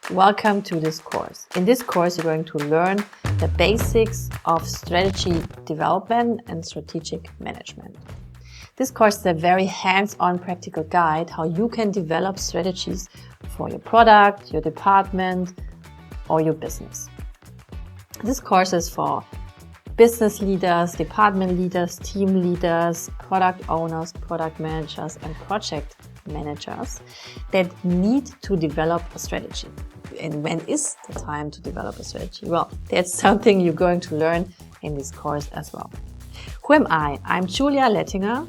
Welcome to this course. In this course, you're going to learn the basics of strategy development and strategic management. This course is a very hands-on practical guide how you can develop strategies for your product, your department, or your business. This course is for business leaders, department leaders, team leaders, product owners, product managers, and project managers that need to develop a strategy. And when is the time to develop a strategy? Well, that's something you're going to learn in this course as well. Who am I? I'm Julia Lettinger.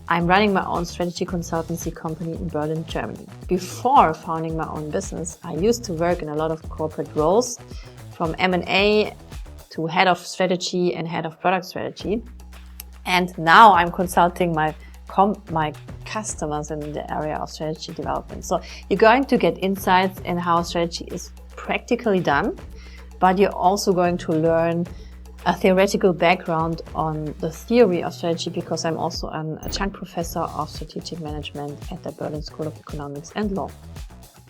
I'm running my own strategy consultancy company in Berlin, Germany. Before founding my own business, I used to work in a lot of corporate roles, from M&A to head of strategy and head of product strategy. And now I'm consulting my customers in the area of strategy development. So you're going to get insights in how strategy is practically done, but you're also going to learn a theoretical background on the theory of strategy, because I'm also an adjunct professor of strategic management at the Berlin School of Economics and Law.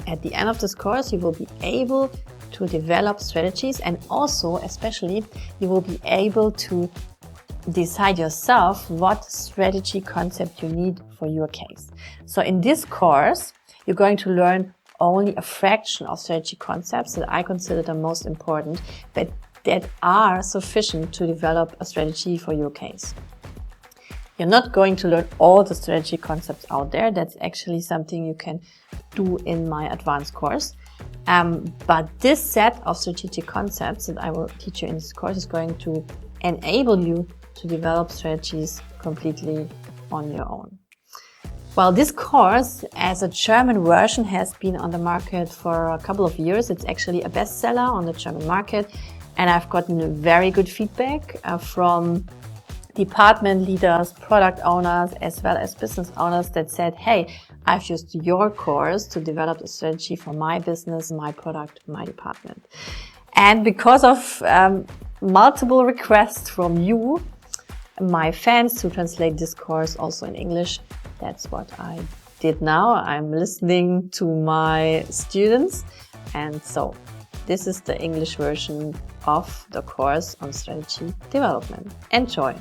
At the end of this course, you will be able to develop strategies, and also, especially, you will be able to decide yourself what strategy concept you need for your case. So in this course, you're going to learn only a fraction of strategy concepts that I consider the most important, but that are sufficient to develop a strategy for your case. You're not going to learn all the strategy concepts out there. That's actually something you can do in my advanced course. But this set of strategic concepts that I will teach you in this course is going to enable you to develop strategies completely on your own. Well, this course, as a German version, has been on the market for a couple of years. It's actually a bestseller on the German market, and I've gotten very good feedback from department leaders, product owners, as well as business owners that said, hey, I've used your course to develop a strategy for my business, my product, my department. And because of multiple requests from you, my fans, to translate this course also in English, that's what I did now. I'm listening to my students, and so this is the English version of the course on strategy development. Enjoy!